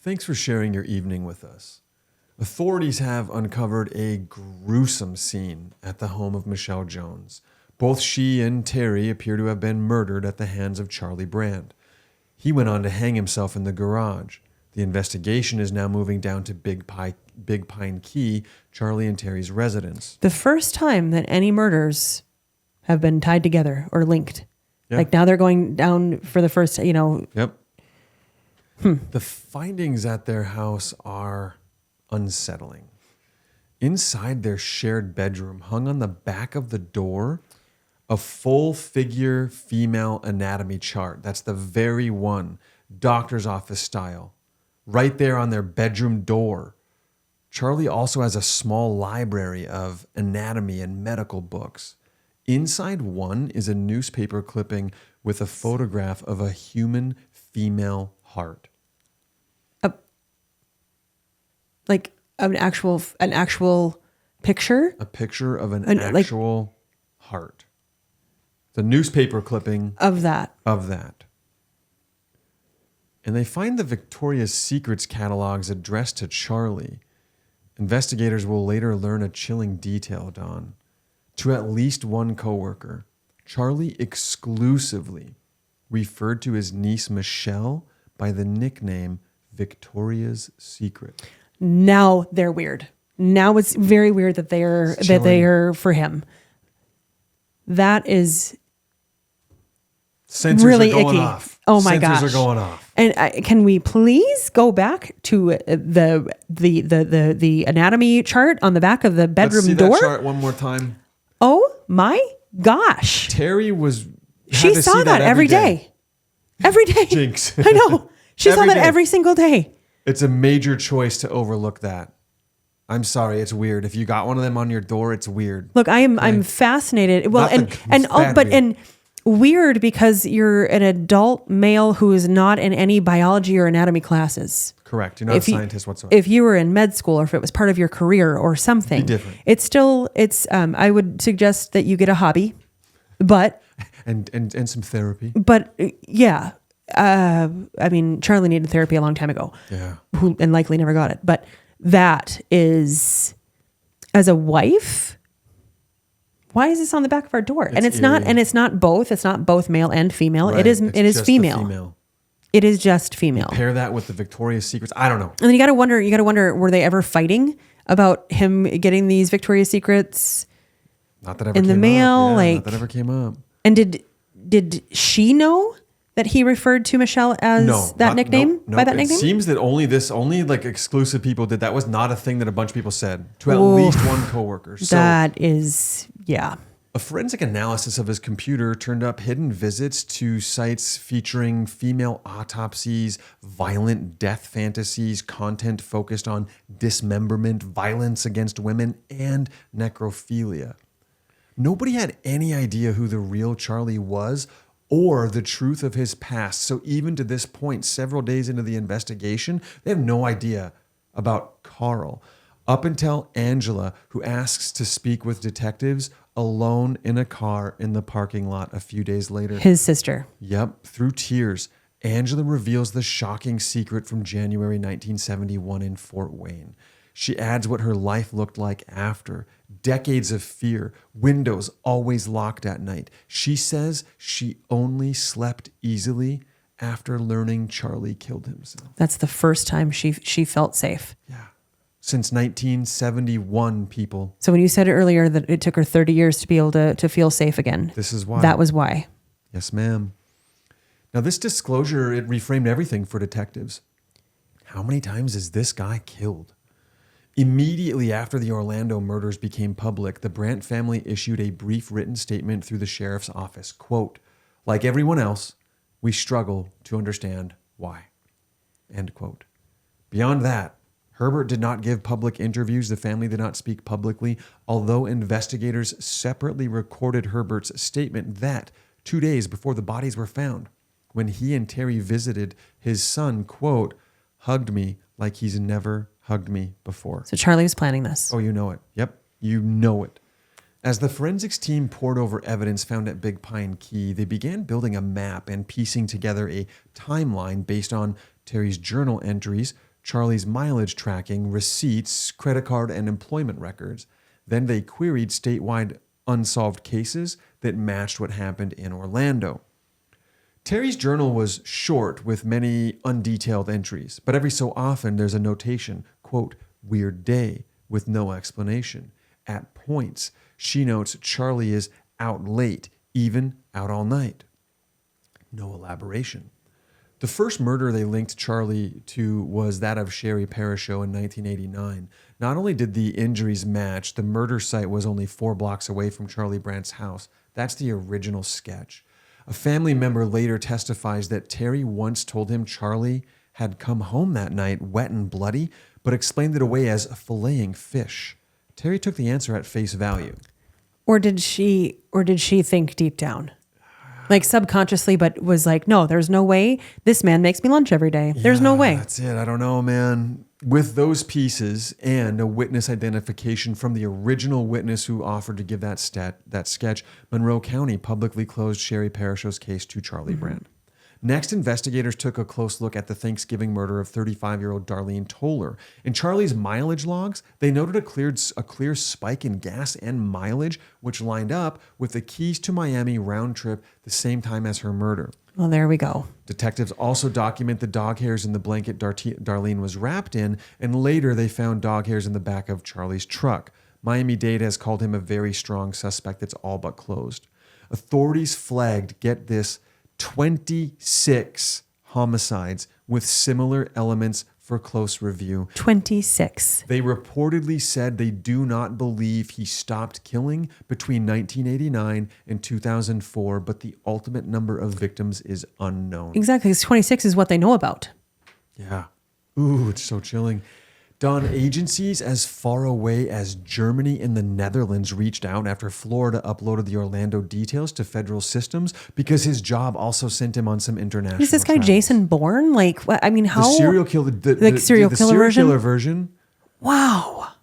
Thanks for sharing your evening with us. Authorities have uncovered a gruesome scene at the home of Michelle Jones. Both she and Terry appear to have been murdered at the hands of Charlie Brand. He went on to hang himself in the garage. The investigation is now moving down to Big Pine Key, Charlie and Terry's residence. The first time that any murders have been tied together or linked. Yep. Like now they're going down for the first, Yep. The findings at their house are unsettling. Inside their shared bedroom, hung on the back of the door, a full-figure female anatomy chart. That's the very one, doctor's office style, right there on their bedroom door. Charlie also has a small library of anatomy and medical books. Inside one is a newspaper clipping with a photograph of a human female heart. Like an actual picture? A picture of an actual heart. The newspaper clipping Of that. And they find the Victoria's Secrets catalogs addressed to Charlie. Investigators will later learn a chilling detail, Dawn. To at least one coworker, Charlie exclusively referred to his niece Michelle by the nickname Victoria's Secret. Now they're weird. Now it's very weird that they are for him. That is Sensors really are going icky. off. Oh my gosh. gosh. Sensors are going off. And can we please go back to the anatomy chart on the back of the bedroom Let's see door? that chart one more time. Oh my gosh. Terry She saw that every day. Every day. Jinx. I know. She saw that day. every single day. It's a major choice to overlook that. I'm sorry, it's weird. If you got one of them on your door, it's weird. Look, I'm fascinated. Well, Not and weird because you're an adult male who is not in any biology or anatomy classes. Correct. You're not a scientist whatsoever. If you were in med school or if it was part of your career or something, Be different. It's I would suggest that you get a hobby, but and some therapy. But yeah, I mean, Charlie needed therapy a long time ago. Yeah. And likely never got it. But that is, as a wife, why is this on the back of our door? It's not both. It's not both male and female. Right. It is Just female. It is just female. Pair that with the Victoria's Secrets. I don't know. And then you got to wonder, were they ever fighting about him getting these Victoria's Secrets Not that ever in the came mail? up. Yeah, like not that ever came up. And did she know that he referred to Michelle as that nickname? By that nickname? It seems that only like exclusive people did. That was not a thing that a bunch of people said to at least one coworker. So that is, yeah. a forensic analysis of his computer turned up hidden visits to sites featuring female autopsies, violent death fantasies, content focused on dismemberment, violence against women, and necrophilia. Nobody had any idea who the real Charlie was or the truth of his past. So even to this point, several days into the investigation, they have no idea about Carl. Up until Angela, who asks to speak with detectives alone in a car in the parking lot a few days later. His sister. Yep, through tears, Angela reveals the shocking secret from January 1971 in Fort Wayne. She adds what her life looked like after. Decades of fear, windows always locked at night. She says she only slept easily after learning Charlie killed himself. That's the first time she felt safe. Yeah. Since 1971, people. So when you said earlier that it took her 30 years to be able to feel safe again. This is why. That was why. Yes, ma'am. Now, this disclosure, it reframed everything for detectives. How many times is this guy killed? Immediately after the Orlando murders became public, the Brandt family issued a brief written statement through the sheriff's office. Quote, "Like everyone else, we struggle to understand why." End quote. Beyond that, Herbert did not give public interviews. The family did not speak publicly, although investigators separately recorded Herbert's statement that 2 days before the bodies were found, when he and Terry visited, his son, quote, "hugged me like he's never hugged me before." So Charlie was planning this. Oh, you know it. Yep, you know it. As the forensics team pored over evidence found at Big Pine Key, they began building a map and piecing together a timeline based on Terry's journal entries, Charlie's mileage tracking, receipts, credit card, and employment records. Then they queried statewide unsolved cases that matched what happened in Orlando. Terry's journal was short with many undetailed entries, but every so often there's a notation, quote, weird day, with no explanation. At points, she notes Charlie is out late, even out all night. No elaboration. The first murder they linked Charlie to was that of Sherry Parasho in 1989. Not only did the injuries match, the murder site was only 4 blocks away from Charlie Brandt's house. That's the original sketch. A family member later testifies that Terry once told him Charlie had come home that night wet and bloody, but explained it away as filleting fish. Terry took the answer at face value. Or did she think deep down? Like subconsciously, but was like, no, there's no way. This man makes me lunch every day. There's no way. That's it. I don't know, man. With those pieces and a witness identification from the original witness who offered to give that sketch, Monroe County publicly closed Sherry Parasho's case to Charlie Brandt. Next, investigators took a close look at the Thanksgiving murder of 35-year-old Darlene Toller. In Charlie's mileage logs, they noted a clear spike in gas and mileage, which lined up with the Keys to Miami round trip the same time as her murder. Well, there we go. Detectives also document the dog hairs in the blanket Darlene was wrapped in, and later they found dog hairs in the back of Charlie's truck. Miami-Dade has called him a very strong suspect that's all but closed. Authorities flagged, get this, 26 homicides with similar elements for close review. 26. They reportedly said they do not believe he stopped killing between 1989 and 2004, but the ultimate number of victims is unknown. Exactly, because 26 is what they know about. Yeah. Ooh, it's so chilling. Don, agencies as far away as Germany and the Netherlands reached out after Florida uploaded the Orlando details to federal systems because his job also sent him on some international Is this guy travels. Jason Bourne? Like, what? I mean, how? The serial killer, the serial killer version? Wow.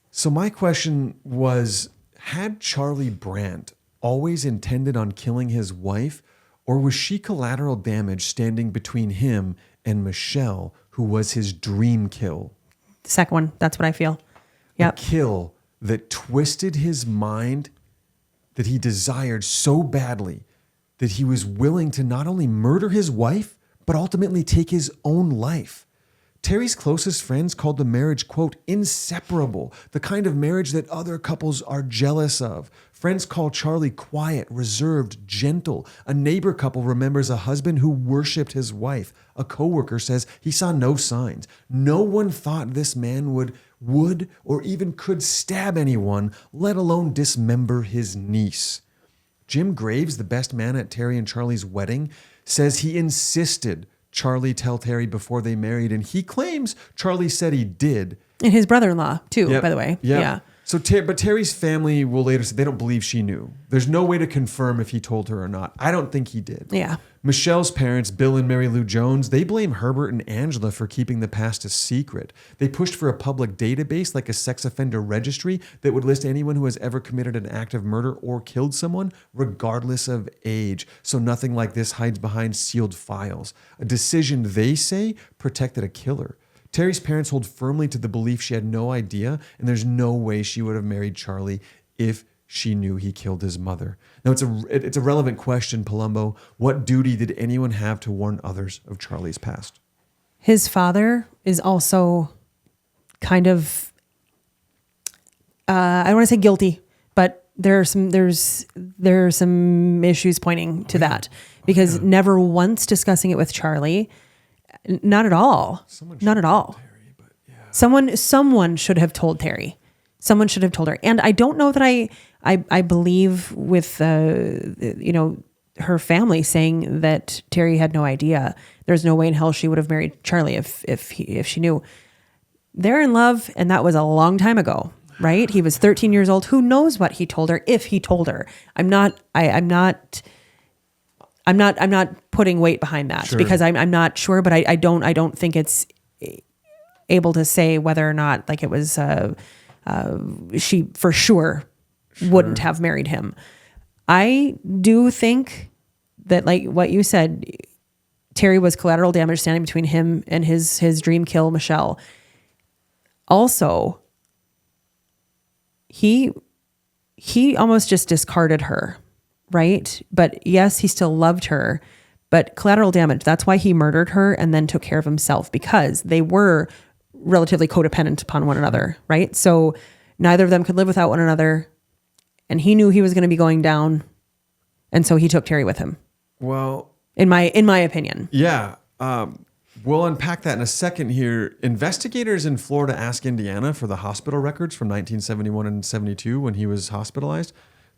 So my question was, had Charlie Brandt always intended on killing his wife, or was she collateral damage standing between him and Michelle, who was his dream kill? The second one. That's what I feel. Yep. A kill that twisted his mind, that he desired so badly that he was willing to not only murder his wife, but ultimately take his own life. Terry's closest friends called the marriage, quote, inseparable, the kind of marriage that other couples are jealous of. Friends call Charlie quiet, reserved, gentle. A neighbor couple remembers a husband who worshipped his wife. A coworker says he saw no signs. No one thought this man would or even could stab anyone, let alone dismember his niece. Jim Graves, the best man at Terry and Charlie's wedding, says he insisted Charlie tell Terry before they married, and he claims Charlie said he did. And his brother-in-law, too, Yep. by the way. Yep. Yeah. So, but Terry's family will later say they don't believe she knew. There's no way to confirm if he told her or not. I don't think he did. Yeah. Michelle's parents, Bill and Mary Lou Jones, they blame Herbert and Angela for keeping the past a secret. They pushed for a public database like a sex offender registry that would list anyone who has ever committed an act of murder or killed someone, regardless of age. So nothing like this hides behind sealed files. A decision, they say, protected a killer. Terry's parents hold firmly to the belief she had no idea, and there's no way she would have married Charlie if she knew he killed his mother. Now, it's a relevant question, Palumbo. What duty did anyone have to warn others of Charlie's past? His father is also kind of, I don't want to say guilty, but there are some issues pointing to that because never once discussing it with Charlie. Not at all. Not at all. Terry, but yeah. Someone should have told Terry. Someone should have told her. And I don't know that I believe with her family saying that Terry had no idea. There's no way in hell she would have married Charlie if she knew. They're in love, and that was a long time ago, right? He was 13 years old. Who knows what he told her if he told her? I'm not putting weight behind that because I'm not sure, but I don't think it's able to say whether or not like it was she for sure wouldn't have married him. I do think that, like what you said, Terry was collateral damage standing between him and his dream kill, Michelle. Also, he almost just discarded her, right? But yes, he still loved her, but collateral damage, that's why he murdered her and then took care of himself, because they were relatively codependent upon one another, right? So neither of them could live without one another, and he knew he was going to be going down, and so he took Terry with him. Well, in my opinion. yeah. We'll unpack that in a second here. Investigators in Florida asked Indiana for the hospital records from 1971 and 72 when he was hospitalized.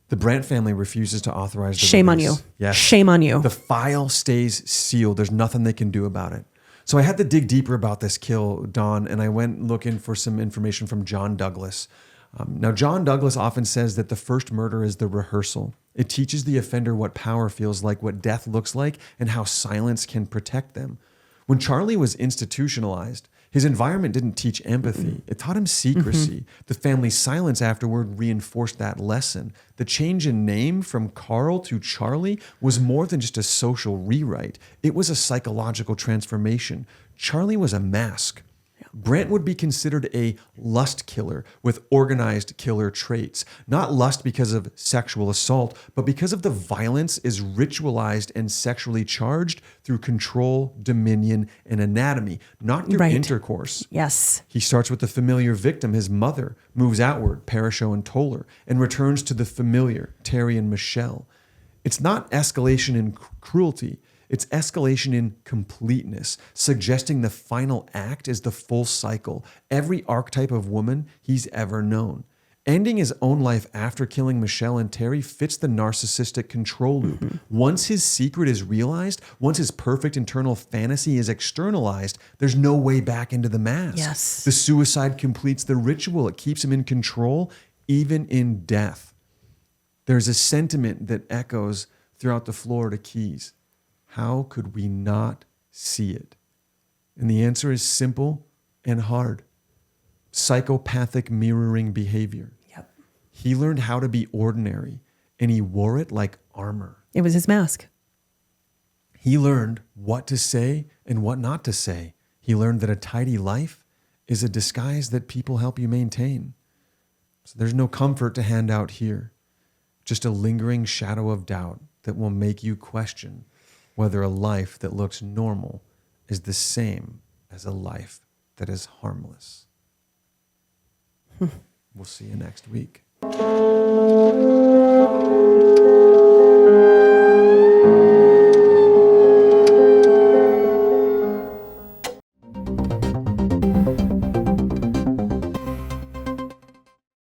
The Brandt family refuses to authorize the Shame release. on you. Yes. Shame on you. The file stays sealed. There's nothing they can do about it. So I had to dig deeper about this kill, Dawn, and I went looking for some information from John Douglas. Now, John Douglas often says that the first murder is the rehearsal. It teaches the offender what power feels like, what death looks like, and how silence can protect them. When Charlie was institutionalized, his environment didn't teach empathy. It taught him secrecy. The family's silence afterward reinforced that lesson. The change in name from Carl to Charlie was more than just a social rewrite. It was a psychological transformation. Charlie was a mask. Brandt would be considered a lust killer with organized killer traits. Not lust because of sexual assault, but because of the violence is ritualized and sexually charged through control, dominion, and anatomy, not through intercourse. Yes. He starts with the familiar victim, his mother, moves outward, Parasho and Toller, and returns to the familiar, Terry and Michelle. It's not escalation in cruelty. It's escalation in completeness, suggesting the final act is the full cycle, every archetype of woman he's ever known. Ending his own life after killing Michelle and Terry fits the narcissistic control loop. Once his secret is realized, once his perfect internal fantasy is externalized, there's no way back into the mask. Yes. The suicide completes the ritual. It keeps him in control, even in death. There's a sentiment that echoes throughout the Florida Keys. How could we not see it? And the answer is simple and hard. Psychopathic mirroring behavior. Yep. He learned how to be ordinary, and he wore it like armor. It was his mask. He learned what to say and what not to say. He learned that a tidy life is a disguise that people help you maintain. So there's no comfort to hand out here, just a lingering shadow of doubt that will make you question whether a life that looks normal is the same as a life that is harmless. We'll see you next week.